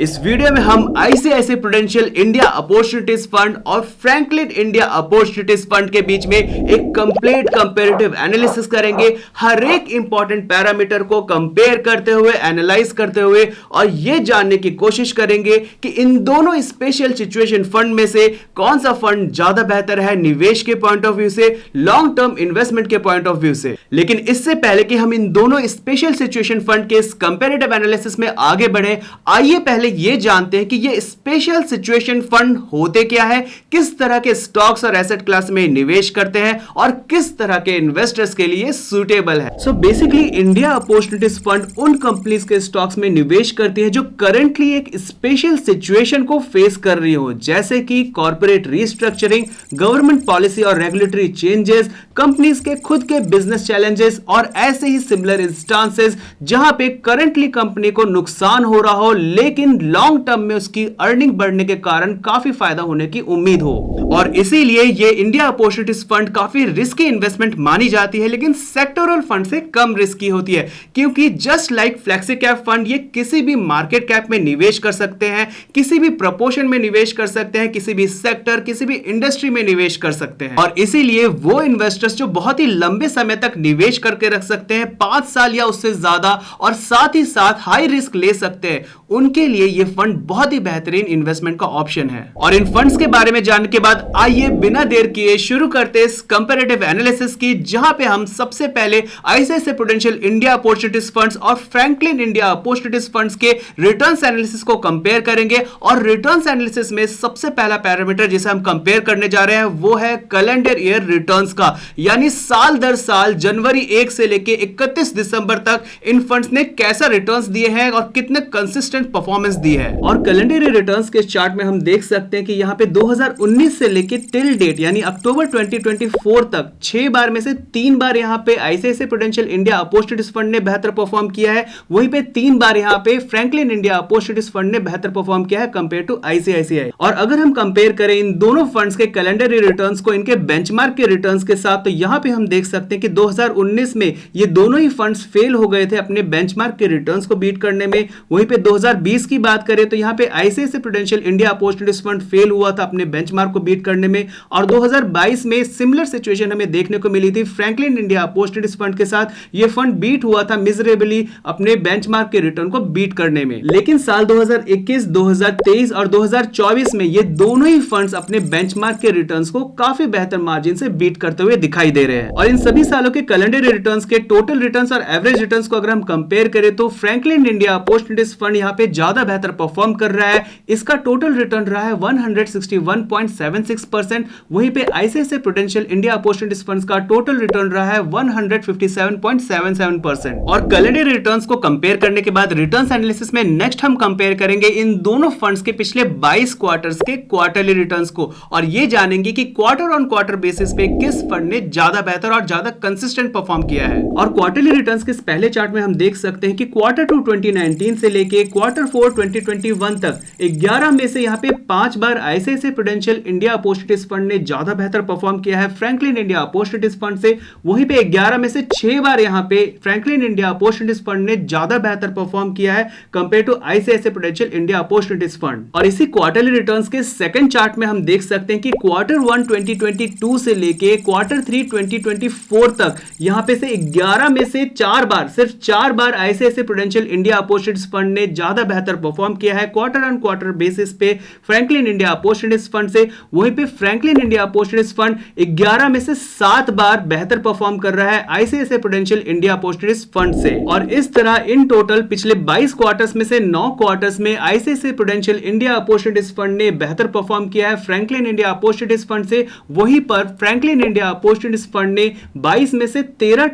इस वीडियो में हम ICICI Prudential India opportunities fund और फ्रैंकलिन इंडिया अपॉर्चुनिटीज फंड के बीच में एक कंप्लीट कंपैरेटिव एनालिसिस करेंगे। हर एक इंपॉर्टेंट पैरामीटर को कंपेयर करते हुए, एनालाइज करते हुए और यह जानने की कोशिश करेंगे कि इन दोनों स्पेशल सिचुएशन फंड में से कौन सा फंड ज्यादा बेहतर है निवेश के पॉइंट ऑफ व्यू से, लॉन्ग टर्म इन्वेस्टमेंट के पॉइंट ऑफ व्यू से। लेकिन इससे पहले कि हम इन दोनों स्पेशल सिचुएशन फंड के इस कंपैरेटिव एनालिसिस में आगे बढ़े, आइए पहले ये जानते हैं कि ये स्पेशल सिचुएशन फंड होते क्या है, किस तरह के स्टॉक्स और एसेट क्लास में निवेश करते हैं और किस तरह के इन्वेस्टर्स के लिए सूटेबल है। So basically India opportunities fund उन कंपनीज के स्टॉक्स में निवेश करती है जो करंटली एक स्पेशल सिचुएशन को फेस कर रही हो, जैसे कि कॉर्पोरेट रीस्ट्रक्चरिंग, गवर्नमेंट पॉलिसी और रेगुलेटरी चेंजेस, कंपनीज के खुद के बिजनेस चैलेंजेस और ऐसे ही सिमिलर इंस्टांसेस जहां पे करंटली कंपनी को नुकसान हो रहा हो लेकिन लॉन्ग टर्म में उसकी अर्निंग बढ़ने के कारण काफी फायदा होने की उम्मीद हो। और इसीलिए ये इंडिया अपॉर्चुनिटीज फंड काफी रिस्की इन्वेस्टमेंट मानी जाती है, लेकिन सेक्टोरल फंड से कम रिस्की होती है, क्योंकि just like flexi cap fund ये किसी भी मार्केट कैप में निवेश कर सकते हैं, किसी भी प्रपोर्शन में निवेश कर सकते हैं, किसी भी सेक्टर, किसी भी इंडस्ट्री में निवेश कर सकते हैं। और इसीलिए वो इन्वेस्टर्स जो बहुत ही लंबे समय तक निवेश करके रख सकते हैं, 5 साल या उससे ज्यादा, और साथ ही साथ हाई रिस्क ले सकते हैं, उनके लिए ये फंड बहुत ही बेहतरीन इन्वेस्टमेंट का ऑप्शन है। और इन फंड्स के बारे में जानने के बाद आइए बिना देर किए शुरू करते इस कंपैरेटिव एनालिसिस की, जहां पे हम सबसे पहले ICICI Prudential India opportunities funds और फ्रैंकलिन इंडिया अपॉर्चुनिटीज फंड्स के रिटर्न्स एनालिसिस को कंपेयर करेंगे। और रिटर्न्स एनालिसिस में सबसे पहला पैरामीटर जिसे हम कंपेयर करने जा रहे हैं वो है कैलेंडर ईयर रिटर्न्स का, यानी साल दर साल जनवरी 1 से लेके 31 दिसंबर तक इन फंड्स ने कैसा रिटर्न्स दिए हैं और कितने कंसिस्टेंट परफॉर्मेंस दी है। और कैलेंडर रिटर्न्स के चार्ट में हम देख सकते हैं कि यहां पे 2019 से लेके टिल डेट यानी अक्टूबर 2024 तक 6 बार में से 3 बार यहां पे ICICI Prudential India opportunities fund ने बेहतर परफॉर्म किया है, वहीं पे 3 बार यहां पे फ्रैंकलिन इंडिया अपॉर्चुनिटीज फंड ने बेहतर परफॉर्म किया है कंपेयर टू आईसीआईसीआई। और अगर हम कंपेयर करें इन दोनों फंड्स के कैलेंडर रिटर्न्स को इनके बेंचमार्क के रिटर्न्स के साथ, तो यहां पे हम देख सकते हैं कि 2019 में ये दोनों ही फंड्स फेल हो गए थे अपने बेंचमार्क के रिटर्न्स को बीट करने में। वहीं पे 2020 की बात करें तो यहां पे ICICI Prudential India opportunities fund fail हुआ था अपने बेंचमार्क को बीट करने में। और 2022 में सिमिलर सिचुएशन हमें देखने को मिली थी फ्रैंकलिन इंडिया अपॉर्चुनिटीज फंड के साथ, ये फंड बीट हुआ था मिजरेबली अपने बेंचमार्क के रिटर्न को बीट करने में। लेकिन साल 2021, 2023 और 2024 में ये दोनों ही फंड्स अपने बेंचमार्क के रिटर्न्स को काफी बेहतर मार्जिन से बीट करते हुए दिखाई दे रहे हैं। और इन सभी सालों के कैलेंडर रिटर्न्स के टोटल रिटर्न्स और एवरेज रिटर्न्स को अगर हम कंपेयर करें तो फ्रैंकलिन इंडिया अपॉर्चुनिटीज फंड यहां पे ज्यादा बेहतर परफॉर्म कर रहा है। इसका टोटल रिटर्न रहा है 161.76%, वहीं पे ICICI Prudential India opportunities funds का टोटल रिटर्न रहा है 157.77%। और कैलेंडर रिटर्न्स को कंपेयर करने के बाद रिटर्न्स एनालिसिस में नेक्स्ट हम कंपेयर करेंगे इन दोनों फंड्स के पिछले 22 क्वार्टर्स के क्वार्टरली रिटर्न्स को, और ये जानेंगे कि क्वार्टर ऑन क्वार्टर बेसिस पे किस फंड ने ज्यादा बेहतर और ज्यादा कंसिस्टेंट परफॉर्म किया है। और क्वार्टरली रिटर्न्स के पहले चार्ट में हम देख सकते हैं कि क्वार्टर 2 2019 से लेके क्वार्टर 4 2021 तक 11 में से यहां पे 5 बार ICICI Prudential India opportunities fund ने ज्यादा बेहतर परफॉर्म किया है फ्रैंकलिन इंडिया अपॉर्चुनिटीज फंड से। वहीं पे 11 में से 6 बार यहां पे फ्रैंकलिन इंडिया अपॉर्चुनिटीज फंड ने ज्यादा बेहतर परफॉर्म किया है compare to ICICI Prudential India opportunities fund. और इसी क्वार्टरली रिटर्न्स के सेकंड चार्ट में हम देख सकते हैं कि क्वार्टर 1 2022 से लेके क्वार्टर 3 2024 तक यहां पे से 11 में से 4 बार, सिर्फ 4 बार ICICI Prudential India opportunities fund ने ज्यादा बेहतर परफॉर्म किया है क्वार्टर ऑन क्वार्टर बेसिस पे फ्रैंकलिन इंडिया अपॉर्चुनिटीज फंड से। वहीं पे फ्रैंकलिन इंडिया अपॉर्चुनिटीज फंड 11 में से 7 बार बेहतर परफॉर्म कर रहा है ICICI Prudential India opportunities fund से। और इस तरह इन टोटल पिछले 22 क्वार्टर्स में से 9 क्वार्टर्स में ICICI Prudential India opportunities fund ने बेहतर परफॉर्म किया है फ्रैंकलिन इंडिया अपॉर्चुनिटीज फंड से। वहीं पर फ्रैंकलिन इंडिया अपॉर्चुनिटीज फंड ने 22 में से 13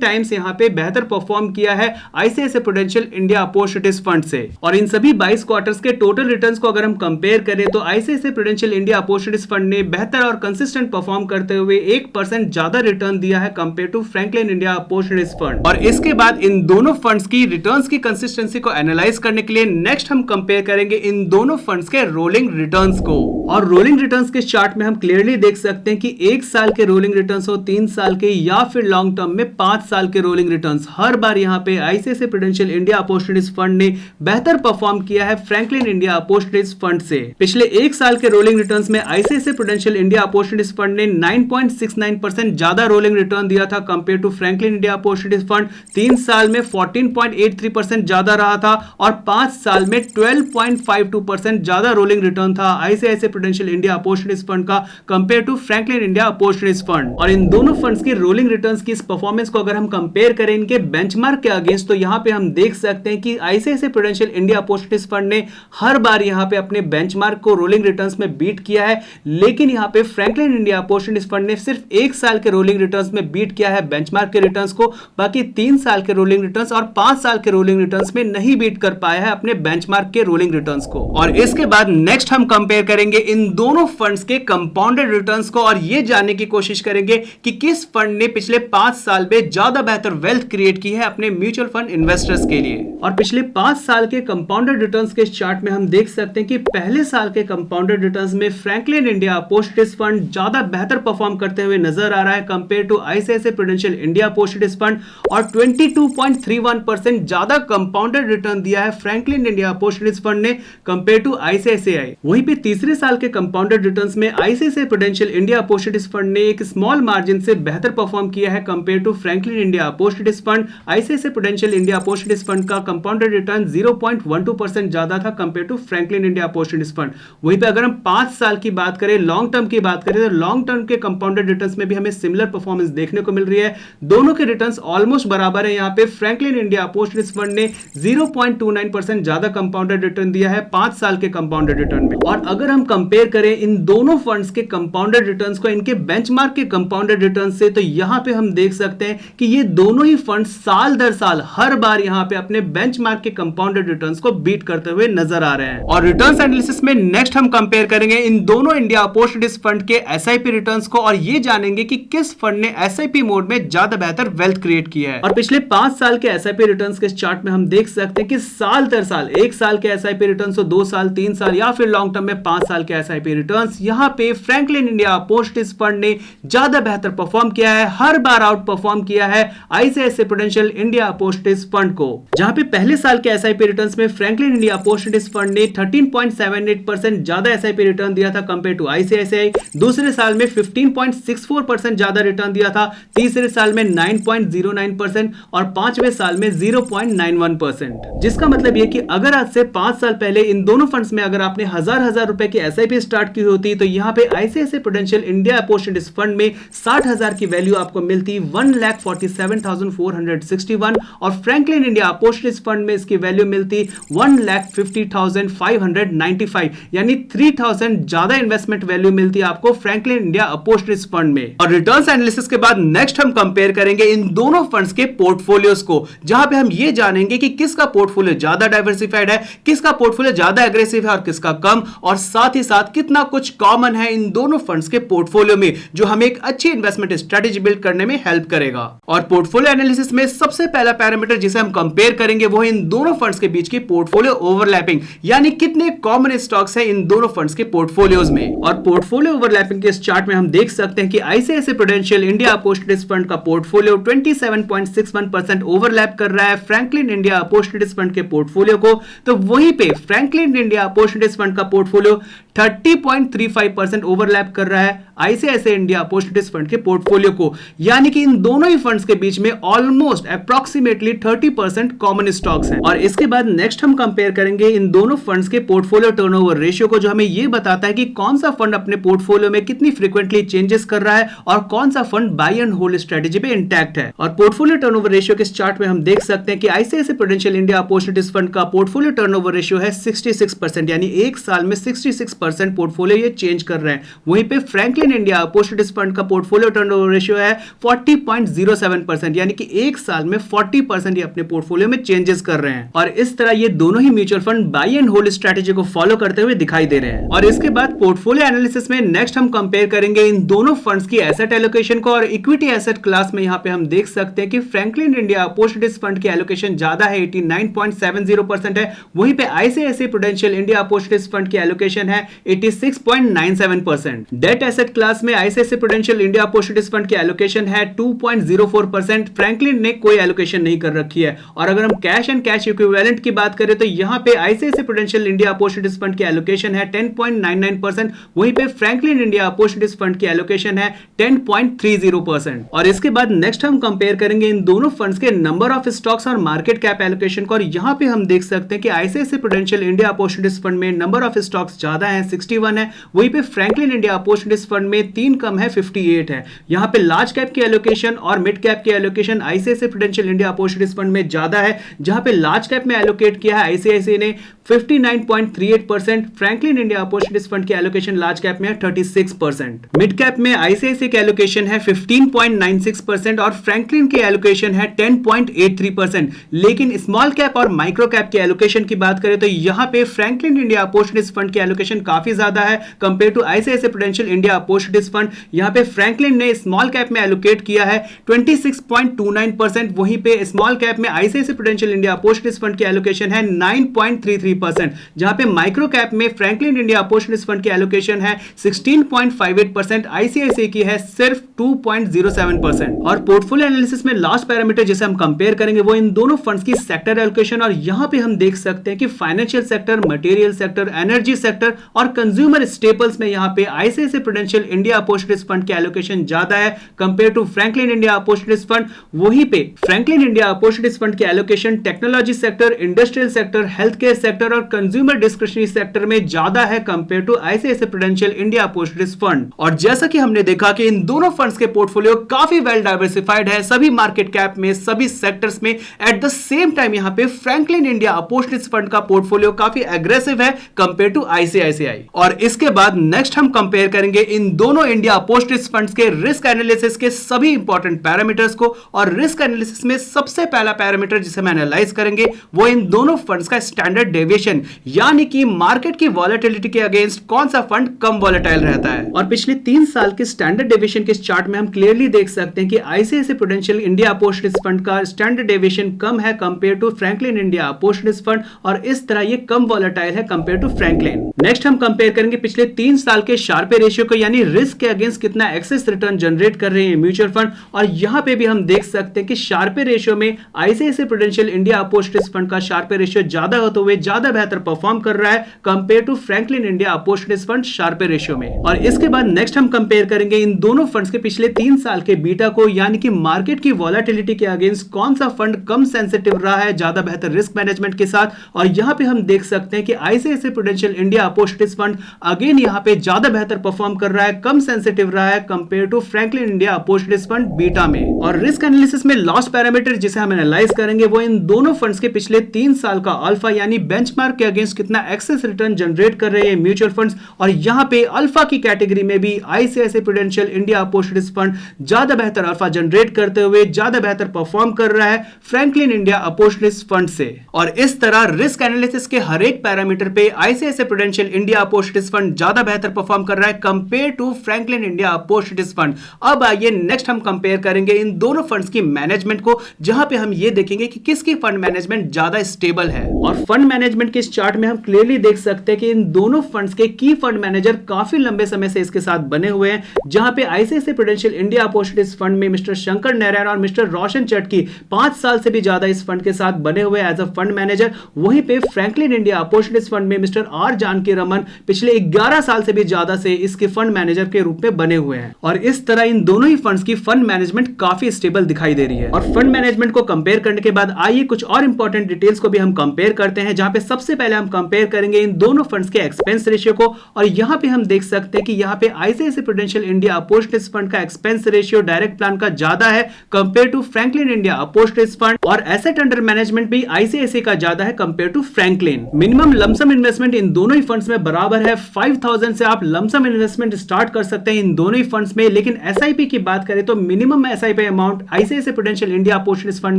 टाइम्स यहां पे बेहतर परफॉर्म किया है ICICI Prudential India opportunities fund से। और इन सभी 22 क्वार्टर्स के टोटल रिटर्न्स को अगर हम कंपेयर करें तो ICICI Prudential India opportunities fund ने बेहतर और कंसिस्टेंट परफॉर्म करते हुए 1% ज्यादा रिटर्न दिया है compare to Franklin India opportunities fund. और इसके बाद इन दोनों फंड्स की रिटर्न्स की कंसिस्टेंसी को एनालाइज करने के लिए नेक्स्ट हम कंपेयर करेंगे इन दोनों फंड्स के रोलिंग रिटर्न्स को। और रोलिंग रिटर्न्स के चार्ट में हम क्लियरली देख सकते हैं कि 1 साल के रोलिंग रिटर्न्स हो, 3 साल के, या फिर लॉन्ग टर्म में 5 साल के रोलिंग रिटर्न्स, हर बार यहां पे ICICI Prudential India opportunities fund ने बेहतर बेहतर परफॉर्म किया है फ्रैंकलिन इंडिया अपॉर्चुनिटीज फंड से। पिछले एक साल के रोलिंग रिटर्न्स में ICICI Prudential India opportunities fund ने 9.69% ज्यादा रोलिंग रिटर्न दिया था compare to Franklin India opportunities Fund. 3 साल में 14.83% ज्यादा रहा था और 5 साल में 12.52% ज्यादा रोलिंग रिटर्न था ICICI Prudential India opportunities fund का compare to Franklin India opportunities fund. और इन दोनों फंड्स की रोलिंग रिटर्न्स की इस परफॉर्मेंस को अगर हम कंपेयर करें इनके बेंचमार्क के अगेंस्ट, तो यहां पे हम देख सकते हैं कि ICICI Prudential India opportunities fund ने हर बार यहां पे अपने बेंचमार्क को रोलिंग रिटर्न्स में बीट किया है, लेकिन यहां पे फ्रैंकलिन इंडिया अपॉर्चुनिटीज फंड ने सिर्फ एक साल के रोलिंग रिटर्न्स में बीट किया है बेंचमार्क के रिटर्न्स को। बाकी 3 साल के रोलिंग रिटर्न्स और 5 साल के रोलिंग रिटर्न्स में नहीं बीट कर पाया है अपने बेंचमार्क के रोलिंग रिटर्न्स को। और इसके बाद नेक्स्ट हम कंपेयर करेंगे इन दोनों फंड्स के कंपाउंडेड रिटर्न्स को और यह जानने की कोशिश करेंगे कि किस फंड ने पिछले 5 साल में ज्यादा बेहतर वेल्थ क्रिएट की है अपने म्यूचुअल फंड इन्वेस्टर्स के लिए। और पिछले 5 साल के कंपाउंडेड रिटर्न्स के चार्ट में हम देख सकते हैं कि पहले साल के कंपाउंडेड रिटर्न्स में फ्रैंकलिन इंडिया अपॉर्चुनिटीज फंड ज्यादा बेहतर परफॉर्म करते हुए नजर आ रहा है compare to ICICI Prudential India opportunities fund, और 22.31% ज्यादा कंपाउंडेड रिटर्न दिया है फ्रैंकलिन इंडिया अपॉर्चुनिटीज फंड ने कंपेयर टू आईसीआईसीआई। वहीं पे तीसरे साल के कंपाउंडेड रिटर्न्स में ICICI Prudential India opportunities fund ने एक स्मॉल मार्जिन से बेहतर परफॉर्म किया है compare to Franklin India opportunities fund. ICICI Prudential India opportunities fund का कंपाउंडेड रिटर्न 0.12% ज्यादा था compare to Franklin India opportunities Fund. वहीं पे अगर हम 5 साल की बात करें, लॉन्ग टर्म की बात करें, तो लॉन्ग टर्म के कंपाउंडेड रिटर्न्स में भी हमें सिमिलर परफॉर्मेंस देखने को मिल रही है। दोनों के रिटर्न्स ऑलमोस्ट बराबर है। यहाँ पे फ्रैंकलिन इंडिया अपॉर्चुनिटीज फंड ने 0.29% ज्यादा कंपाउंडेड रिटर्न दिया है 5 साल के कंपाउंडेड रिटर्न में। और अगर हम कंपेयर करें इन दोनों फंड्स के कंपाउंडेड रिटर्न्स को इनके बेंचमार्क के कंपाउंडेड रिटर्न से, तो यहां पे हम देख सकते हैं कि ये दोनों ही फंड साल दर साल हर बार यहां पे अपने बेंचमार्क के कंपाउंडेड रिटर्न्स को बीट करते हुए नजर आ रहे हैं। और रिटर्न्स एनालिसिस में नेक्स्ट हम कंपेयर करेंगे इन दोनों इंडिया अपॉर्चुनिटीज फंड के एसआईपी रिटर्न्स को और ये जानेंगे कि किस फंड ने एसआईपी मोड में ज्यादा बेहतर वेल्थ क्रिएट किया है। और पिछले 5 साल के एसआईपी रिटर्न्स के चार्ट में हम देख सकते हैं कि साल दर साल, एक साल के एसआईपी रिटर्न्स, 2 साल, 3 साल या फिर लॉन्ग टर्म में 5 साल के एसआईपी रिटर्न्स, यहां पे फ्रैंकलिन इंडिया अपॉर्चुनिटीज फंड ने ज्यादा बेहतर परफॉर्म किया है, हर बार आउट परफॉर्म किया है ICICI Prudential India opportunities fund को। जहां पे पहले साल के एसआईपी रिटर्न्स में फ्रैंकलिन इंडिया अपॉर्चुनिटीज फंड ने 13.78% ज्यादा एसआईपी रिटर्न दिया था कंपेयर टू आईसीआईसीआई। दूसरे साल में 15.64% ज्यादा रिटर्न दिया था, तीसरे साल में 9.09% और 5वें साल में 0.91%। जिसका मतलब यह कि अगर आज से 5 साल पहले इन दोनों फंड्स में अगर आपने हजार रुपए की एसआईपी स्टार्ट की होती तो यहां पे ICICI Prudential India opportunities fund में 60,000 की वैल्यू आपको मिलती 1,47,461 और फ्रैंकलिन इंडिया अपॉर्चुनिटीज फंड में इसकी वैल्यू मिलती 1,50,595, यानी 3,000 ज्यादा इन्वेस्टमेंट वैल्यू मिलती आपको फ्रैंकलिन इंडिया अपॉर्चुनिटीज फंड में। और रिटर्न्स एनालिसिस के बाद नेक्स्ट हम कंपेयर करेंगे इन दोनों फंड्स के पोर्टफोलियोज को, जहां पे हम ये जानेंगे कि किसका पोर्टफोलियो ज्यादा डाइवर्सिफाइड है, किसका पोर्टफोलियो ज्यादा एग्रेसिव है और किसका कम, और साथ ही साथ कितना कुछ कॉमन है इन दोनों फंड्स के पोर्टफोलियो में जो हमें एक अच्छी इन्वेस्टमेंट स्ट्रेटेजी बिल्ड करने में हेल्प करेगा। और पोर्टफोलियो एनालिसिस में सबसे पहला पैरामीटर जिसे हम कंपेयर करेंगे वो है इन दोनों फंड्स के बीच की पोर्टफोलियो ओवरलैपिंग, यानी कितने कॉमन स्टॉक्स हैं इन दोनों फंड्स के पोर्टफोलियोज में। और पोर्टफोलियो ओवरलैपिंग के इस चार्ट में हम देख सकते हैं कि ICICI Prudential India opportunities fund का पोर्टफोलियो 27.61% ओवरलैप कर रहा है फ्रैंकलिन इंडिया अपॉर्चुनिटीज फंड के पोर्टफोलियो को, तो वहीं पे फ्रैंकलिन इंडिया अपॉर्चुनिटीज फंड का पोर्टफोलियो 30.35% ओवरलैप कर रहा है आईसीआईसीआई इंडिया अपॉर्चुनिटीज फंड के पोर्टफोलियो को, यानी कि इन दोनों ही फंड्स के बीच में ऑलमोस्ट अप्रॉक्सीमेटली 30% कॉमन स्टॉक्स हैं। और इसके बाद नेक्स्ट हम कंपेयर करेंगे इन दोनों फंड्स के पोर्टफोलियो टर्नओवर रेशियो को, जो हमें यह बताता है कि कौन सा फंड अपने पोर्टफोलियो में कितनी फ्रीक्वेंटली चेंजेस कर रहा है और कौन सा fund buy and hold strategy पे इंटैक्ट है। और पोर्टफोलियो टर्नओवर रेशियो के इस चार्ट में हम देख सकते हैं कि ICICI Prudential India opportunities fund का पोर्टफोलियो टर्नओवर रेशियो है 66%, यानी एक साल में 66% पोर्टफोलियो ये चेंज कर रहे हैं। वहीं पे फ्रैंकलिन इंडिया अपॉर्चुनिटीज फंड का पोर्टफोलियो टर्नओवर रेशियो है 40.07%, यानी कि एक साल में 40% ये अपने पोर्टफोलियो में चेंजेस कर रहे हैं। और इस तरह ये दोनों ही mutual fund buy and hold strategy को फॉलो करते हुए दिखाई दे रहे हैं। और इसके बाद पोर्टफोलियो एनालिसिस में नेक्स्ट हम कंपेयर करेंगे इन दोनों फंड्स की एसेट एलोकेशन को, और इक्विटी एसेट क्लास में यहां पे हम देख सकते हैं कि फ्रैंकलिन इंडिया अपॉर्चुनिटीज फंड की एलोकेशन ज्यादा है, 89.70% है। वहीं पे ICICI Prudential India opportunities Fund की एलोकेशन है 86.97%। डेट एसेट क्लास में ICICI Prudential India opportunities Fund की एलोकेशन है 2.04%। फ्रैंकलिन ने कोई एलोकेशन नहीं कर रखी है। और अगर हम कैश एंड कैश इक्विवेलेंट की बात करें तो यहां पे ICICI Prudential India opportunities Fund की एलोकेशन है 10.99%। वहीं पे फ्रैंकलिन इंडिया अपॉर्चुनिटीज फंड की एलोकेशन है 10.30%। और इसके बाद नेक्स्ट हम कंपेयर करेंगे इन दोनों फंड्स के नंबर ऑफ स्टॉक्स और मार्केट कैप एलोकेशन को। और यहां पे हम देख सकते हैं कि ICICI Prudential India opportunities fund में नंबर ऑफ स्टॉक्स ज्यादा है, 61 है। वहीं पे फ्रैंकलिन इंडिया अपॉर्चुनिटीज फंड में 3 कम है, 58 है। यहां पे लार्ज कैप की एलोकेशन और मिड कैप की allocation ICICI Prudential India opportunities fund में ज्यादा है, जहां पे लार्ज कैप में एलोकेट किया है आईसीआईसीआई ने 59.38%। फ्रैंकलिन इंडिया अपॉर्चुनिटीज फंड की एलोकेशन लार्ज कैप में है 36%। मिड कैप में आईसीआईसीआई की एलोकेशन है 15.96% और फ्रैंकलिन की एलोकेशन है 10.83%। लेकिन स्मॉल कैप और माइक्रो कैप की एलोकेशन की बात करें तो यहां पे फ्रैंकलिन इंडिया अपॉर्चुनिटीज फंड की एलोकेशन काफी ज्यादा है compare to ICICI Prudential India opportunities Fund. यहां पे फ्रैंकलिन ने स्मॉल कैप में एलोकेट किया है 26.29%। वहीं पे स्मॉल कैप में ICICI Prudential India opportunities Fund की एलोकेशन है 9.33%। जहां पे माइक्रो कैप में फ्रैंकलिन इंडिया अपॉर्चुनिटीज फंड की एलोकेशन है 16.58%। आईसीआईसीआई की है सिर्फ 2.07%। और पोर्टफोलियो एनालिसिस में लास्ट पैरामीटर जिसे हम कंपेयर करेंगे वो इन दोनों फंड्स की सेक्टर एलोकेशन। और यहां पे हम देख सकते हैं कि financial sector, material sector, energy sector और कंज्यूमर स्टेपल्स में यहां पे ICICI Prudential India opportunities Fund की एलोकेशन ज्यादा है compare to Franklin India opportunities Fund. वहीं पे फ्रैंकलिन इंडिया अपॉर्चुनिटीज फंड की allocation technology sector, industrial sector, health care sector और कंज्यूमर डिस्क्रिशनरी सेक्टर में ज्यादा है compare to ICICI Prudential India opportunities fund. और जैसा कि हमने देखा कि इन दोनों फंड्स के पोर्टफोलियो काफी वेल डाइवर्सिफाइड है, सभी मार्केट कैप में, सभी सेक्टर्स में। एट द सेम टाइम यहां पे फ्रैंकलिन इंडिया अपॉर्चुनिटीज फंड का पोर्टफोलियो काफी एग्रेसिव है कंपेयर टू आईसीआईसीआई। और इसके बाद नेक्स्ट हम कंपेयर करेंगे इन दोनों इंडिया अपॉर्चुनिटीज फंड्स के रिस्क एनालिसिस के सभी इंपॉर्टेंट पैरामीटर्स को। और रिस्क एनालिसिस में सबसे पहला पैरामीटर जिसे हम एनालाइज करेंगे वो इन दोनों फंड्स का स्टैंडर्ड डेविएशन, यानी कि मार्केट की वॉलेटिलिटी के अगेंस्ट कौन सा फंड कम वॉलेटाइल रहता है। और पिछले 3 साल के स्टैंडर्ड डेविएशन के इस चार्ट में हम क्लियरली देख सकते हैं कि ICICI Prudential India opportunities fund का स्टैंडर्ड डेविएशन कम है compare to Franklin India opportunities fund. और इस तरह ये कम वॉलेटाइल है कंपेयर टू फ्रैंकलिन। नेक्स्ट हम कंपेयर करेंगे पिछले 3 साल के शार्पे रेशियो को, यानी रिस्क के अगेंस्ट कितना एक्सेस रिटर्न जनरेट कर रहे हैं म्यूचुअल फंड। और यहां पे भी हम देख सकते हैं कि शार्पे रेशियो में ICICI Prudential India opportunities fund का शार्पे रेशियो ज्यादा होते हुए ज्यादा बेहतर परफॉर्म कर रहा है compare to Franklin India opportunities Fund Sharpe ratio में। और इसके बाद नेक्स्ट हम कंपेयर करेंगे इन दोनों फंड्स के पिछले 3 साल के बीटा को, यानी कि मार्केट की वॉलेटिलिटी के अगेंस्ट कौन सा फंड कम सेंसिटिव रहा है ज्यादा बेहतर रिस्क मैनेजमेंट के साथ। और यहां पे हम देख सकते हैं कि ICICI Prudential India opportunities fund again यहां पे ज्यादा बेहतर परफॉर्म कर रहा है, कम सेंसिटिव रहा है compare to Franklin India opportunities Fund beta में। और रिस्क एनालिसिस में लास्ट पैरामीटर जिसे हम एनालाइज करेंगे वो इन दोनों फंड्स के पिछले 3 साल का अल्फा, यानी बेंचमार्क के अगेंस्ट कितना एक्सेस रिटर्न जनरेट कर रहे हैं म्यूचुअल फंड्स। और यहां पे अल्फा की कैटेगरी में भी ICICI Prudential India opportunities Fund ज्यादा बेहतर अल्फा जनरेट करते हुए ज्यादा बेहतर परफॉर्म कर रहा है फ्रैंकलिन इंडिया अपॉर्चुनिटीज फंड से। और इस तरह रिस्क एनालिसिस के हर एक पैरामीटर पे ICICI Prudential India opportunities Fund ज्यादा बेहतर परफॉर्म कर रहा है compare to Franklin India opportunities Fund. अब आइए नेक्स्ट हम कंपेयर करेंगे इन दोनों फंड्स की मैनेजमेंट को, जहां पे हम ये देखेंगे कि किसकी फंड मैनेजमेंट ज्यादा स्टेबल है। और फंड मैनेजमेंट के इस चार्ट में हम क्लियरली देख सकते हैं कि इन दोनों फंड्स के की फंड मैनेजर काफी लंबे समय से इसके साथ बने हुए हैं, जहां पे ICICI Prudential India opportunities fund में मिस्टर शंकर नारायण और मिस्टर रोशन चटकी 5 साल से भी ज्यादा इस फंड के साथ बने हुए एज अ फंड मैनेजर। वहीं पे फ्रैंकलिन इंडिया अपॉर्चुनिटीज फंड में मिस्टर आर जानकी रमन पिछले 11 साल से भी ज्यादा से इसके फंड मैनेजर के रूप में बने हुए हैं। और इस तरह इन दोनों ही फंड्स की फंड मैनेजमेंट काफी स्टेबल दिखाई दे रही है। और फंड मैनेजमेंट को कंपेयर करने के बाद आइए कुछ और इंपॉर्टेंट डिटेल्स को भी हम कंपेयर करते हैं, जहां पे सबसे पहले हम कंपेयर करेंगे इन दोनों फंड्स के एक्सपेंस रेशियो को। और यहां पे हम देख सकते हैं कि यहां पे ICICI Prudential India opportunities fund का एक्सपेंस रेशियो डायरेक्ट प्लान का ज्यादा है compare to Franklin India opportunities fund. और एसेट अंडर मैनेजमेंट भी आईसीआईसीआई का ज्यादा है compare to Franklin. Minimum lump sum investment इन दोनों ही फंड्स में बराबर है। 5000 से आप लमसम इन्वेस्टमेंट स्टार्ट कर सकते हैं इन दोनों ही फंड्स में। लेकिन एसआईपी की बात करें तो minimum SIP amount ICICI Prudential India opportunities fund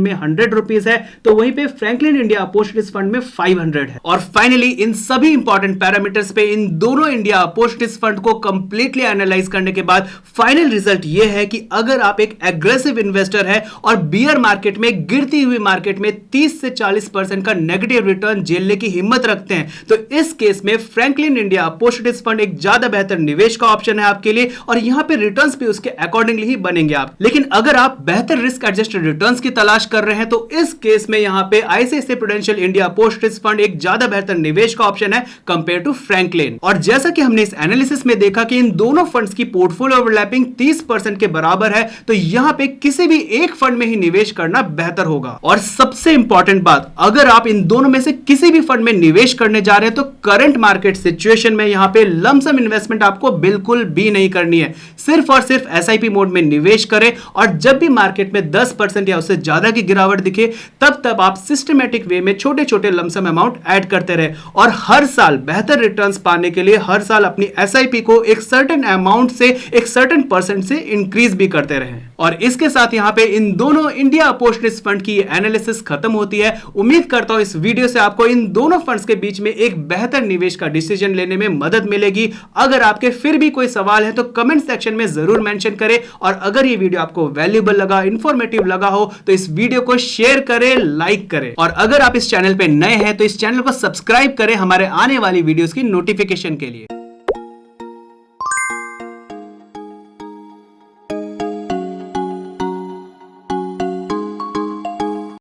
में ₹100 है, तो वहीं पे फ्रैंकलिन इंडिया अपॉर्चुनिटीज फंड में ₹500 600 है। और फाइनली इन सभी इंपॉर्टेंट पैरामीटर्स पे इन दोनों इंडिया अपॉर्चुनिटीज फंड को कंप्लीटली एनालाइज करने के बाद फाइनल रिजल्ट ये है कि अगर आप एक एग्रेसिव इन्वेस्टर है और बियर मार्केट में, गिरती हुई मार्केट में 30 से 40% का नेगेटिव रिटर्न झेलने की हिम्मत रखते हैं, तो इस केस में फ्रैंकलिन इंडिया अपॉर्चुनिटीज फंड एक ज्यादा बेहतर निवेश का ऑप्शन है आपके लिए, और यहां पे रिटर्न्स भी उसके अकॉर्डिंगली ही बनेंगे आप। लेकिन अगर आप बेहतर रिस्क एडजस्टेड रिटर्न्स की तलाश कर रहे हैं तो इस केस में यहां पे ICICI Prudential India opportunities fund एक ज्यादा बेहतर निवेश का ऑप्शन है कंपेयर टू फ्रैंकलिन। और जैसा कि हमने इस एनालिसिस में देखा कि इन दोनों फंड्स की पोर्टफोलियो ओवरलैपिंग 30% के बराबर है, तो यहां पे किसी भी एक फंड में ही निवेश करना बेहतर होगा। और सबसे इंपॉर्टेंट बात, अगर आप इन दोनों में से किसी भी फंड में निवेश करने जा रहे हैं तो करंट मार्केट सिचुएशन में यहां पे लमसम इन्वेस्टमेंट आपको बिल्कुल भी नहीं करनी है। सिर्फ और सिर्फ एसआईपी मोड में निवेश करें, और जब भी मार्केट में 10% या उससे ज्यादा की गिरावट दिखे तब आप सिस्टमैटिक वे में छोटे छोटे लमसम अमाउंट ऐड करते रहे, और हर साल बेहतर रिटर्न्स पाने के लिए हर साल अपनी एसआईपी को एक सर्टेन अमाउंट से, एक सर्टेन परसेंट से इंक्रीज भी करते रहे। और इसके साथ यहां पे इन दोनों इंडिया अपॉर्चुनिटीज फंड की एनालिसिस खत्म होती है। उम्मीद करता हूं इस वीडियो से आपको इन दोनों फंड्स के बीच में एक बेहतर निवेश का डिसीजन लेने में मदद मिलेगी। अगर आपके फिर भी कोई सवाल है तो कमेंट सेक्शन में जरूर मेंशन करें, और अगर ये वीडियो आपको वैल्यूएबल लगा, इंफॉर्मेटिव लगा हो तो इस वीडियो को शेयर करें, लाइक करें, और अगर आप इस चैनल पे नए हैं तो इस चैनल को सब्सक्राइब करें हमारे आने वाली वीडियोस की नोटिफिकेशन के लिए।